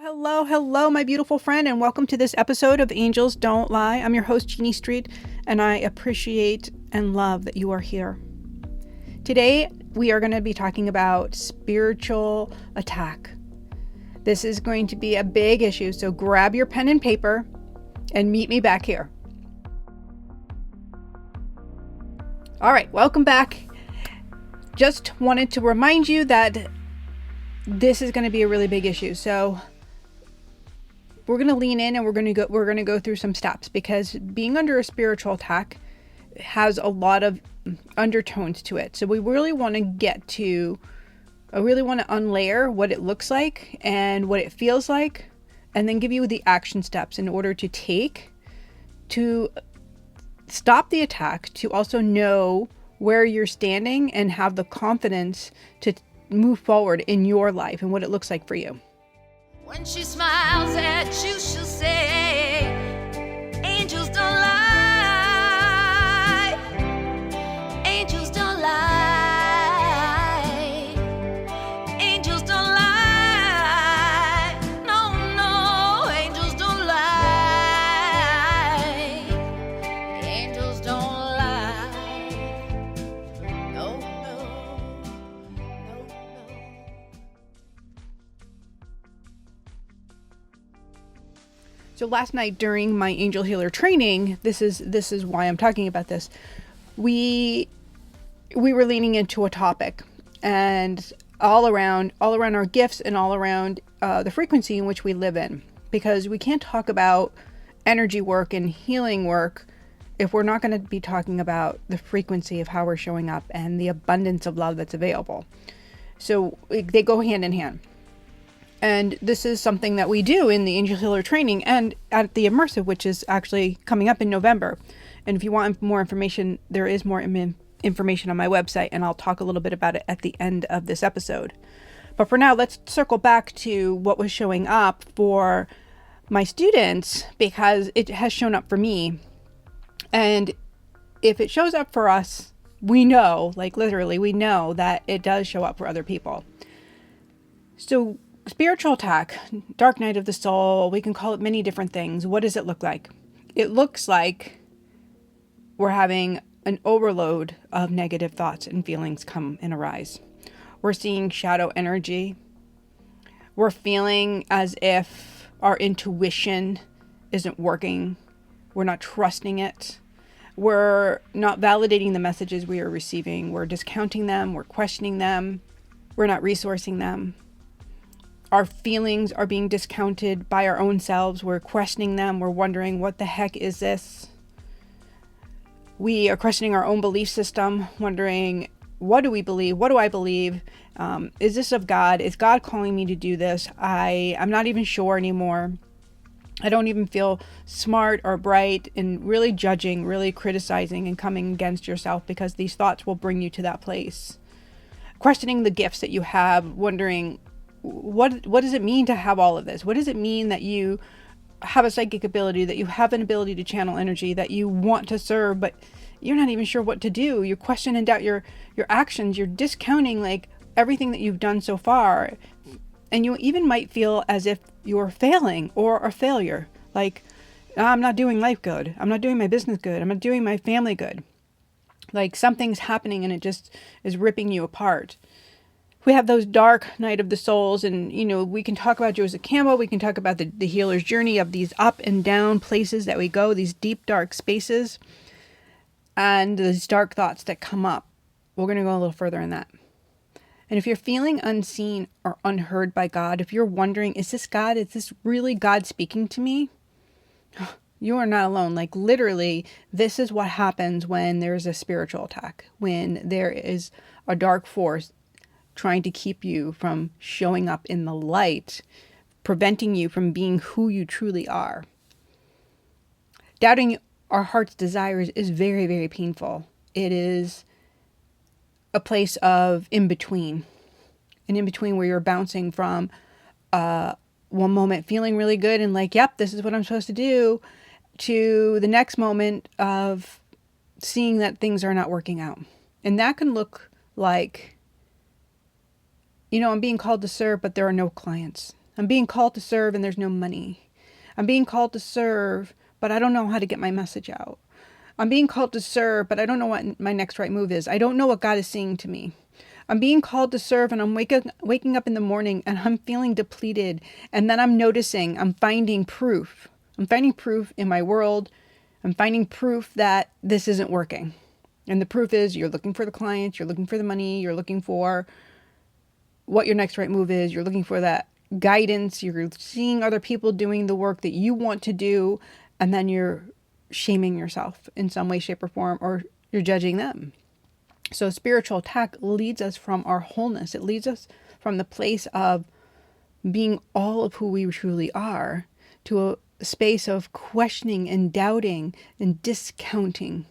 Hello, hello, my beautiful friend, and welcome to this episode of Angels Don't Lie. I'm your host, Jeannie Street, and I appreciate and love that you are here. Today, we are going to be talking about spiritual attack. This is going to be a big issue, so grab your pen and paper and meet me back here. All right, welcome back. Just wanted to remind you that this is going to be a really big issue. So we're going to lean in and we're going to go through some steps, because being under a spiritual attack has a lot of undertones to it. So we really want to unlayer what it looks like and what it feels like, and then give you the action steps in order to take to stop the attack, to also know where you're standing and have the confidence to move forward in your life and what it looks like for you. When she smiles at you, she'll say, angels don't lie. Angels don't lie. Angels don't lie. No, no, angels don't lie. Angels don't lie. No, no, no, no. So last night during my Angel Healer training, this is why I'm talking about this. We were leaning into a topic, and all around our gifts and all around the frequency in which we live in, because we can't talk about energy work and healing work if we're not going to be talking about the frequency of how we're showing up and the abundance of love that's available. So they go hand in hand. And this is something that we do in the Angel Healer training and at the Immersive, which is actually coming up in November. And if you want more information, there is more information on my website, and I'll talk a little bit about it at the end of this episode. But for now, let's circle back to what was showing up for my students, because it has shown up for me. And if it shows up for us, we know, like literally, we know that it does show up for other people. So spiritual attack, dark night of the soul, we can call it many different things. What does it look like? It looks like we're having an overload of negative thoughts and feelings come and arise. We're seeing shadow energy. We're feeling as if our intuition isn't working. We're not trusting it. We're not validating the messages we are receiving. We're discounting them. We're questioning them. We're not resourcing them. Our feelings are being discounted by our own selves. We're questioning them. We're wondering, what the heck is this? We are questioning our own belief system, wondering, what do we believe? What do I believe? Is this of God? Is God calling me to do this? I'm not even sure anymore. I don't even feel smart or bright, and really judging, really criticizing and coming against yourself, because these thoughts will bring you to that place. Questioning the gifts that you have, wondering, what does it mean to have all of this? What does it mean that you have a psychic ability, that you have an ability to channel energy, that you want to serve, but you're not even sure what to do? You question and doubt your actions. You're discounting like everything that you've done so far. And you even might feel as if you're failing or a failure. Like, I'm not doing life good. I'm not doing my business good. I'm not doing my family good. Like something's happening and it just is ripping you apart. We have those dark night of the souls, and we can talk about Joseph Campbell. We can talk about the healer's journey of these up and down places that we go, these deep dark spaces, and these dark thoughts that come up. We're going to go a little further in that. And if you're feeling unseen or unheard by God, if you're wondering, is this God? Is this really God speaking to me? You are not alone. Like literally, this is what happens when there's a spiritual attack, when there is a dark force trying to keep you from showing up in the light, preventing you from being who you truly are. Doubting our heart's desires is very, very painful. It is a place of in-between. An in-between where you're bouncing from one moment feeling really good and like, yep, this is what I'm supposed to do, to the next moment of seeing that things are not working out. And that can look like, I'm being called to serve, but there are no clients. I'm being called to serve and there's no money. I'm being called to serve, but I don't know how to get my message out. I'm being called to serve, but I don't know what my next right move is. I don't know what God is saying to me. I'm being called to serve and I'm waking up in the morning and I'm feeling depleted. And then I'm noticing, I'm finding proof. I'm finding proof in my world. I'm finding proof that this isn't working. And the proof is you're looking for the clients, you're looking for the money, you're looking for what your next right move is, you're looking for that guidance, you're seeing other people doing the work that you want to do, and then you're shaming yourself in some way, shape, or form, or you're judging them. So spiritual attack leads us from our wholeness. It leads us from the place of being all of who we truly are to a space of questioning and doubting and discounting.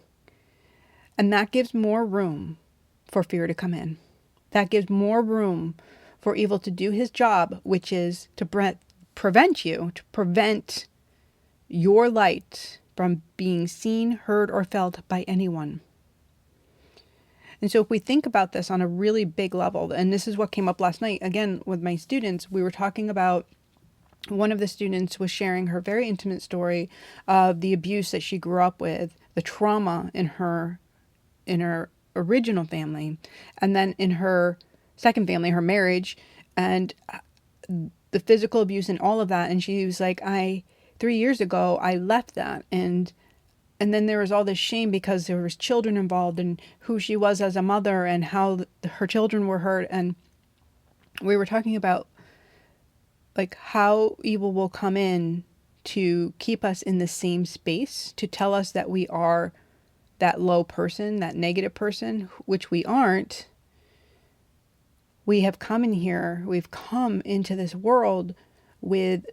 And that gives more room for fear to come in. That gives more room for evil to do his job, which is to prevent your light from being seen, heard, or felt by anyone. And so if we think about this on a really big level, and this is what came up last night, again, with my students, we were talking about, one of the students was sharing her very intimate story of the abuse that she grew up with, the trauma in her original family, and then in her second family, her marriage, and the physical abuse and all of that. And she was like, 3 years ago, I left that. And then there was all this shame because there was children involved and who she was as a mother and how her children were hurt. And we were talking about like how evil will come in to keep us in the same space, to tell us that we are that low person, that negative person, which we aren't. We have come in here, we've come into this world with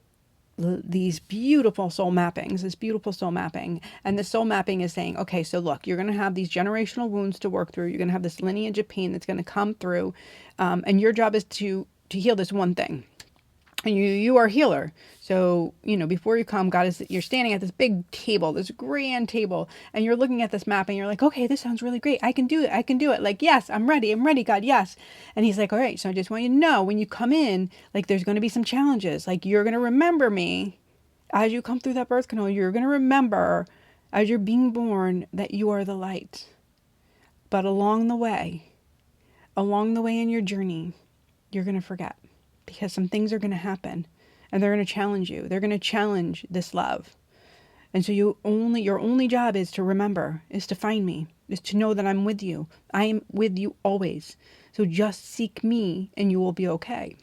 these beautiful soul mappings, this beautiful soul mapping. And the soul mapping is saying, okay, so look, you're going to have these generational wounds to work through. You're going to have this lineage of pain that's going to come through. And your job is to heal this one thing. And you are a healer. So, before you come, you're standing at this big table, this grand table, and you're looking at this map and you're like, okay, this sounds really great. I can do it. Like, yes, I'm ready, God, yes. And he's like, all right, so I just want you to know when you come in, like, there's going to be some challenges. Like, you're going to remember me as you come through that birth canal. You're going to remember as you're being born that you are the light. But along the way in your journey, you're going to forget. Because some things are going to happen and they're going to challenge you. They're going to challenge this love. And so your only job is to remember, is to find me, is to know that I'm with you. I am with you always. So just seek me and you will be okay.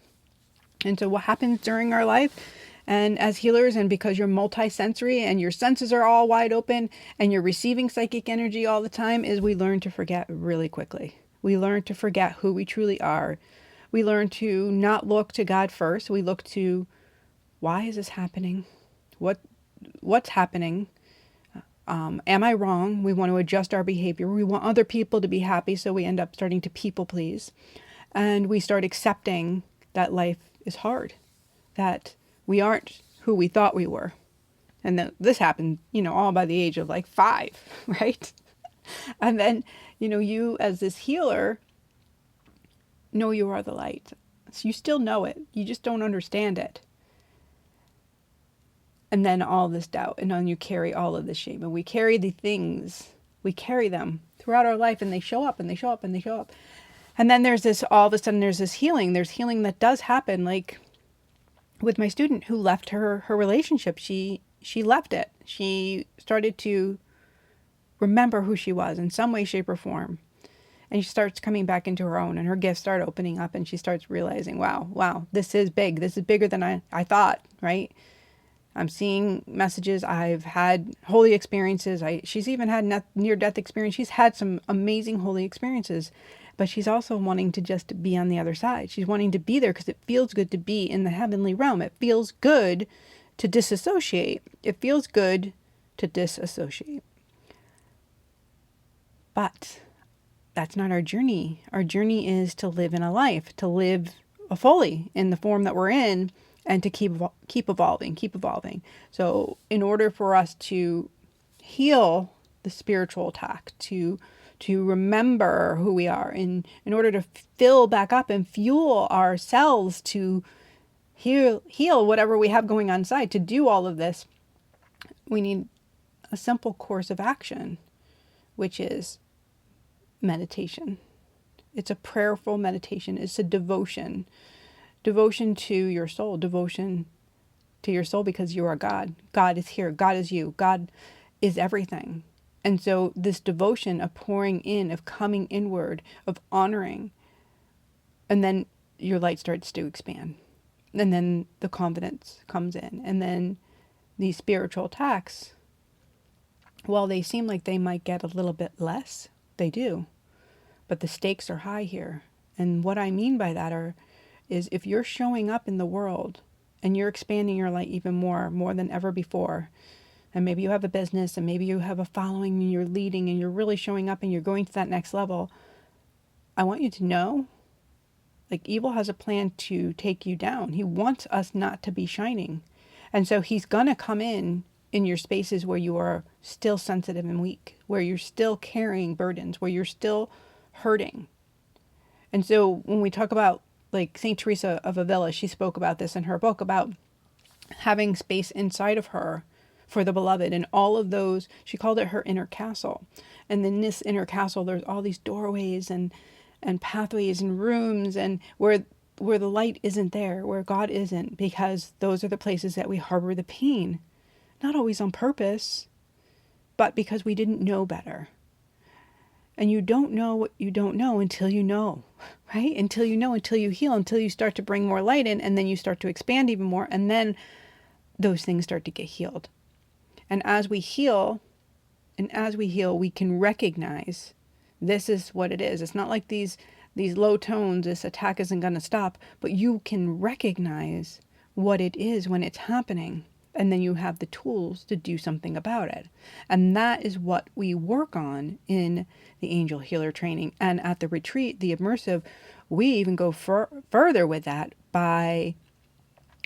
And so what happens during our life and as healers, and because you're multisensory and your senses are all wide open and you're receiving psychic energy all the time, is we learn to forget really quickly. We learn to forget who we truly are. We learn to not look to God first. We look to, why is this happening? What's happening? Am I wrong? We want to adjust our behavior. We want other people to be happy, so we end up starting to people please. And we start accepting that life is hard, that we aren't who we thought we were. And this happened, all by the age of like 5, right? And then, you as this healer, know you are the light. So you still know it. You just don't understand it. And then all this doubt. And then you carry all of this shame. And we carry the things. We carry them throughout our life. And they show up and they show up and they show up. And then there's this, all of a sudden there's this healing. There's healing that does happen. Like with my student who left her relationship. She left it. She started to remember who she was in some way, shape, or form. And she starts coming back into her own and her gifts start opening up and she starts realizing, wow, this is big. This is bigger than I thought, right? I'm seeing messages. I've had holy experiences. She's even had near-death experience. She's had some amazing holy experiences, but she's also wanting to just be on the other side. She's wanting to be there because it feels good to be in the heavenly realm. It feels good to disassociate. It feels good to disassociate. But that's not our journey. Our journey is to live in a life, to live fully in the form that we're in, and to keep evolving. So in order for us to heal the spiritual attack, to remember who we are, in order to fill back up and fuel ourselves to heal whatever we have going on inside. To do all of this, we need a simple course of action, which is meditation. It's a prayerful meditation. It's a devotion. Devotion to your soul. Devotion to your soul, because you are God. God is here. God is you. God is everything. And so this devotion of pouring in, of coming inward, of honoring, and then your light starts to expand. And then the confidence comes in. And then these spiritual attacks, while they seem like they might get a little bit less, they do. But the stakes are high here. And what I mean by that is if you're showing up in the world and you're expanding your light even more than ever before, and maybe you have a business and maybe you have a following and you're leading and you're really showing up and you're going to that next level, I want you to know, like, evil has a plan to take you down. He wants us not to be shining. And so he's going to come in your spaces where you are still sensitive and weak, where you're still carrying burdens, where you're still hurting. And so when we talk about, like, St. Teresa of Avila, she spoke about this in her book, about having space inside of her for the beloved, and all of those, she called it her inner castle. And in this inner castle, there's all these doorways and pathways and rooms, and where the light isn't there, where God isn't, because those are the places that we harbor the pain. Not always on purpose, but because we didn't know better. And you don't know what you don't know until you know, right? Until you know, until you heal, until you start to bring more light in, and then you start to expand even more, and then those things start to get healed. And as we heal, we can recognize this is what it is. It's not like these low tones, this attack isn't going to stop, but you can recognize what it is when it's happening. And then you have the tools to do something about it. And that is what we work on in the Angel Healer training. And at the retreat, the immersive, we even go further with that by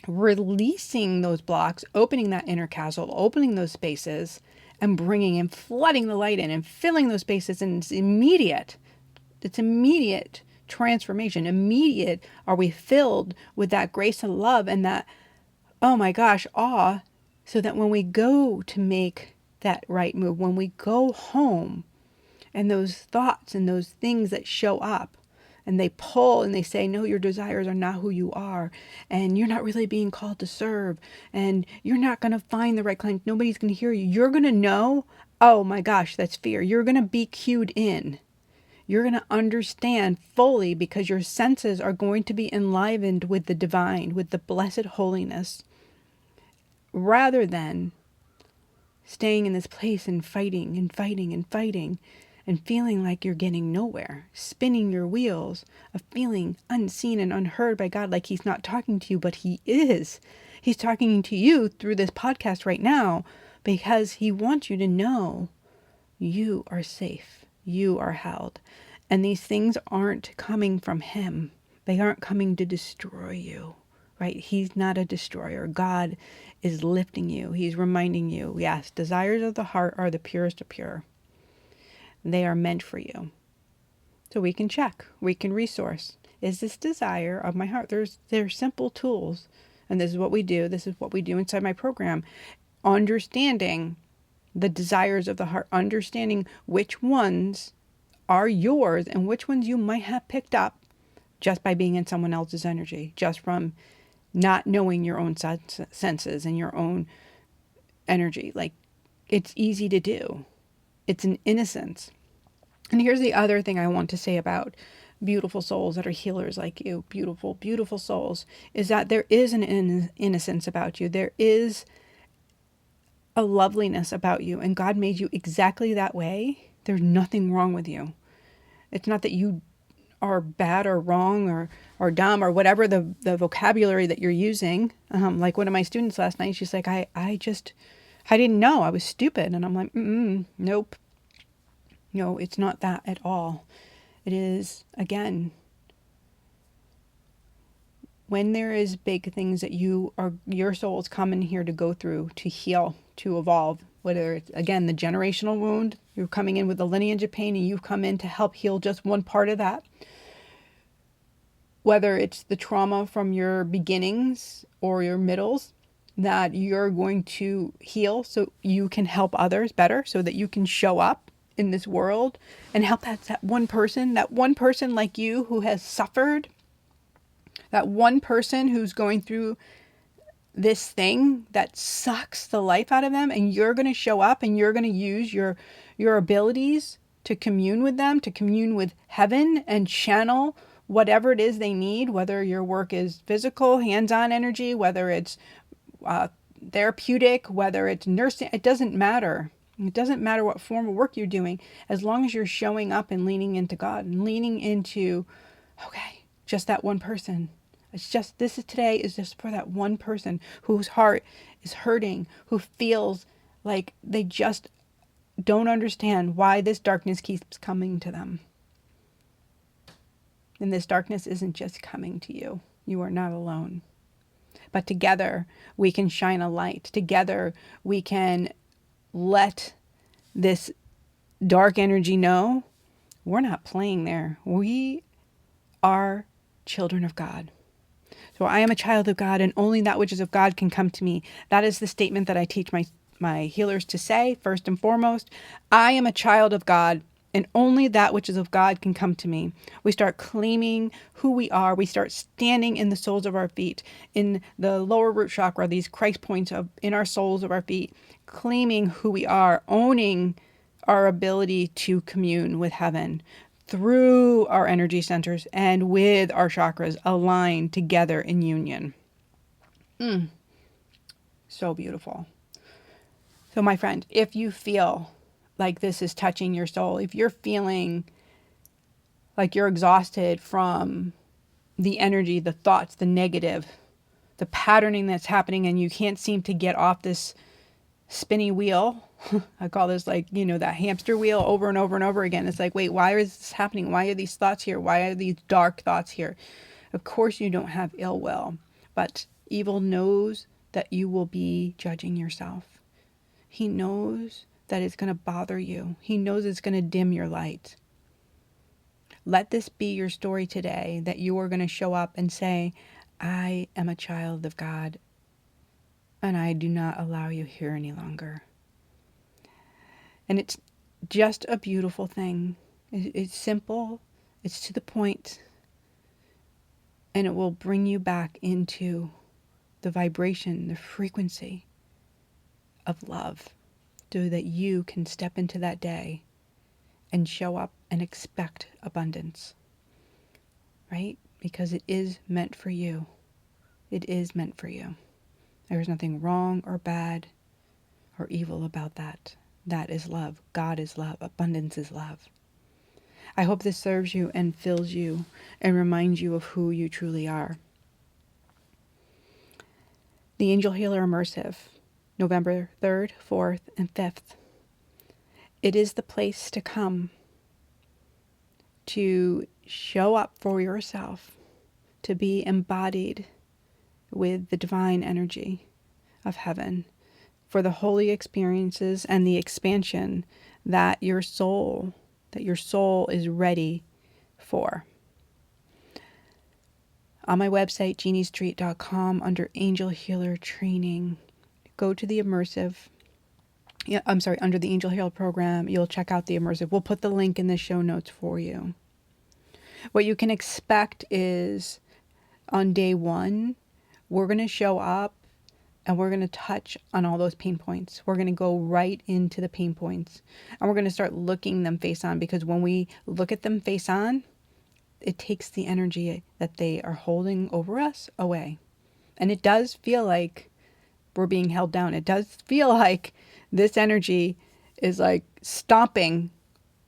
releasing those blocks, opening that inner castle, opening those spaces, and bringing in, flooding the light in and filling those spaces. And it's immediate. It's immediate transformation. Immediate are we filled with that grace and love and that, oh my gosh, awe, so that when we go to make that right move, when we go home, and those thoughts and those things that show up, and they pull and they say, no, your desires are not who you are, and you're not really being called to serve, and you're not going to find the right client, nobody's going to hear you. You're going to know, oh my gosh, that's fear. You're going to be cued in. You're going to understand fully, because your senses are going to be enlivened with the divine, with the blessed holiness, rather than staying in this place and fighting and fighting and fighting and feeling like you're getting nowhere, spinning your wheels of feeling unseen and unheard by God, like he's not talking to you, but he is. He's talking to you through this podcast right now, because he wants you to know you are safe, you are held. And these things aren't coming from him. They aren't coming to destroy you, right? He's not a destroyer. God is lifting you. He's reminding you, yes, desires of the heart are the purest of pure. They are meant for you. So we can check, we can resource. Is this desire of my heart? There's simple tools. And this is what we do. This is what we do inside my program. Understanding the desires of the heart, understanding which ones are yours and which ones you might have picked up just by being in someone else's energy, just from not knowing your own senses and your own energy. Like, it's easy to do. It's an innocence. And here's the other thing I want to say about beautiful souls that are healers like you, beautiful, beautiful souls, is that there is an innocence about you. There is a loveliness about you, and God made you exactly that way. There's nothing wrong with you. It's not that you are bad or wrong or dumb or whatever the vocabulary that you're using. Like one of my students last night, she's like, I didn't know, I was stupid. And I'm like, nope. No, it's not that at all. It is, again, when there is big things that your soul is coming here to go through, to heal, to evolve, whether it's, again, the generational wound, you're coming in with the lineage of pain and you've come in to help heal just one part of that. whether it's the trauma from your beginnings or your middles, that you're going to heal so you can help others better, so that you can show up in this world and help that one person like you who has suffered, that one person who's going through this thing that sucks the life out of them, and you're going to show up and you're going to use your abilities to commune with them, to commune with heaven and channel whatever it is they need, whether your work is physical, hands-on energy, whether it's therapeutic, whether it's nursing. It doesn't matter. It doesn't matter what form of work you're doing, as long as you're showing up and leaning into God and leaning into, okay, just that one person. It's just, this is today is just for that one person whose heart is hurting, who feels like they just don't understand why this darkness keeps coming to them. And this darkness isn't just coming to you. You are not alone. But together we can shine a light. Together we can let this dark energy know we're not playing there. We are children of God. So I am a child of God, and only that which is of God can come to me. That is the statement that I teach my healers to say, first and foremost. I am a child of God, and only that which is of God can come to me. We start claiming who we are. We start standing in the soles of our feet, in the lower root chakra, these Christ points in our soles of our feet, claiming who we are, owning our ability to commune with heaven through our energy centers and with our chakras aligned together in union. So beautiful. So my friend, if you feel like this is touching your soul, if you're feeling like you're exhausted from the energy, the thoughts, the negative, the patterning that's happening, and you can't seem to get off this spinny wheel, I call this like, that hamster wheel over and over and over again. It's like, wait, why is this happening? Why are these thoughts here? Why are these dark thoughts here? Of course you don't have ill will, but evil knows that you will be judging yourself. He knows that it's going to bother you. He knows it's going to dim your light. Let this be your story today, that you are going to show up and say, I am a child of God, and I do not allow you here any longer. And it's just a beautiful thing. It's simple, it's to the point, and it will bring you back into the vibration, the frequency of love, so that you can step into that day and show up and expect abundance, right? Because it is meant for you. It is meant for you. There's nothing wrong or bad or evil about that. That is love. God is love. Abundance is love. I hope this serves you and fills you and reminds you of who you truly are. The Angel Healer Immersive, November 3rd, 4th, and 5th. It is the place to come to show up for yourself, to be embodied with the divine energy of heaven, for the holy experiences and the expansion that your soul is ready for. On my website, jeanniestreet.com, under Angel Healer Training, go to the immersive. Under the Angel Healer program, you'll check out the immersive. We'll put the link in the show notes for you. What you can expect is, on day 1, we're going to show up and we're going to touch on all those pain points. We're going to go right into the pain points, and we're going to start looking them face on, because when we look at them face on, it takes the energy that they are holding over us away. And it does feel like we're being held down. It does feel like this energy is like stomping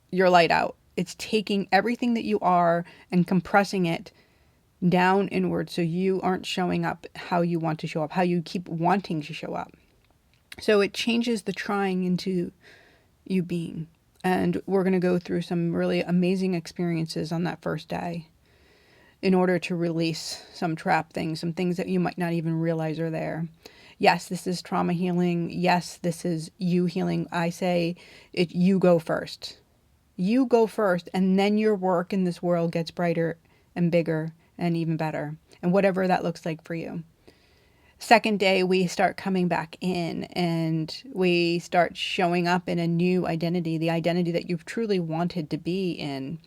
your light out. It's taking everything that you are and compressing it down inward, so you aren't showing up how you want to show up, how you keep wanting to show up. So it changes the trying into you being. And we're going to go through some really amazing experiences on that first day in order to release some trap things, some things that you might not even realize are there. Yes, this is trauma healing. Yes, this is you healing. I say you go first. You go first, and then your work in this world gets brighter and bigger and even better, and whatever that looks like for you. Second day, we start coming back in and we start showing up in a new identity, the identity that you've truly wanted to be in,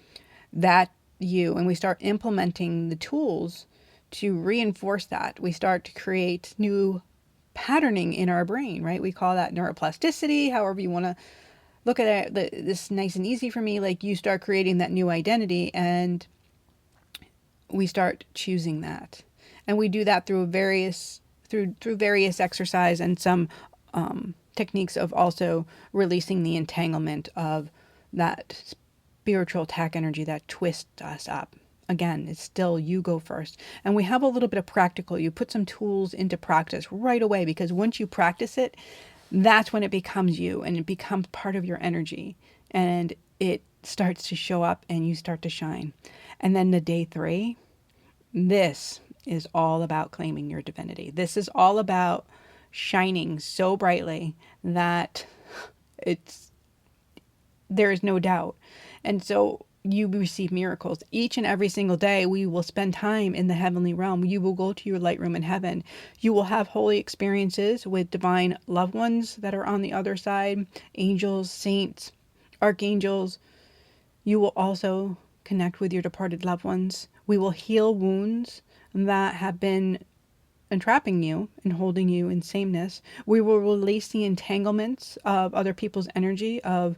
that you, and we start implementing the tools to reinforce that. We start to create new patterning in our brain, right? We call that neuroplasticity, however you want to look at it. This nice and easy for me, like you start creating that new identity and we start choosing that. And we do that through various exercise and some techniques of also releasing the entanglement of that spiritual attack energy that twists us up. Again, it's still you go first. And we have a little bit of practical. You put some tools into practice right away, because once you practice it, that's when it becomes you and it becomes part of your energy. And it starts to show up and you start to shine. And then the day 3, this is all about claiming your divinity. This is all about shining so brightly that there is no doubt. And so you receive miracles. Each and every single day, we will spend time in the heavenly realm. You will go to your light room in heaven. You will have holy experiences with divine loved ones that are on the other side, angels, saints, archangels. You will also connect with your departed loved ones. We will heal wounds that have been entrapping you and holding you in sameness. We will release the entanglements of other people's energy, of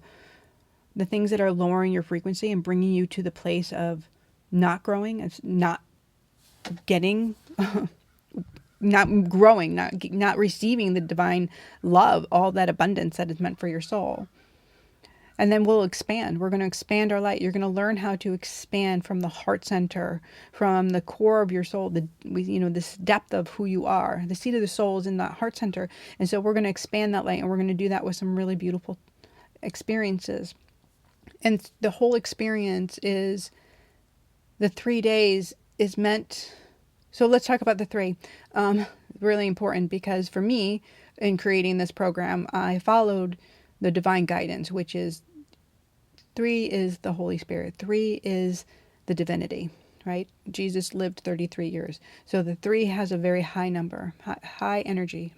the things that are lowering your frequency and bringing you to the place of not growing, of not getting, not growing, not receiving the divine love, all that abundance that is meant for your soul. And then we'll expand. We're going to expand our light. You're going to learn how to expand from the heart center, from the core of your soul, this depth of who you are. The seat of the soul is in that heart center. And so we're going to expand that light, and we're going to do that with some really beautiful experiences. And the whole experience is, the 3 days is meant. So let's talk about the 3. Really important, because for me, in creating this program, I followed the divine guidance, which is 3 is the Holy Spirit. 3 is the divinity, right? Jesus lived 33 years. So the 3 has a very high number, high energy,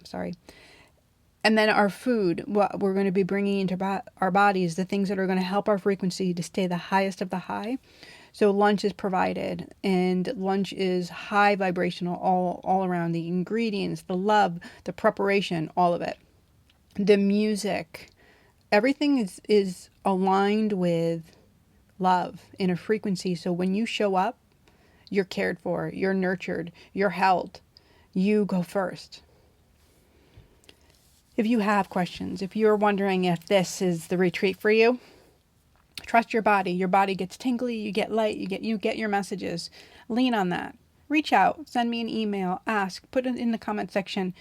And then our food, what we're going to be bringing into our bodies, the things that are going to help our frequency to stay the highest of the high. So lunch is provided, and lunch is high vibrational all around. The ingredients, the love, the preparation, all of it. The music, everything is aligned with love in a frequency. So when you show up, you're cared for, you're nurtured, you're held. You go first. If you have questions, if you're wondering if this is the retreat for you, trust your body. Your body gets tingly, you get light, you get your messages. Lean on that. Reach out, send me an email, ask, put it in the comment section,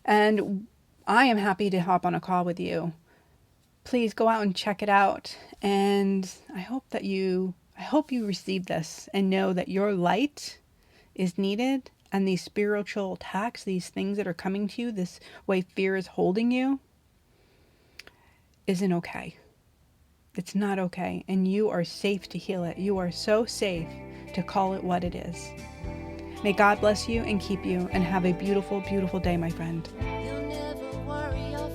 and I am happy to hop on a call with you. Please go out and check it out. And I hope you receive this and know that your light is needed, and these spiritual attacks, these things that are coming to you, this way fear is holding you, isn't okay. It's not okay. And you are safe to heal it. You are so safe to call it what it is. May God bless you and keep you, and have a beautiful, beautiful day, my friend. You'll never worry or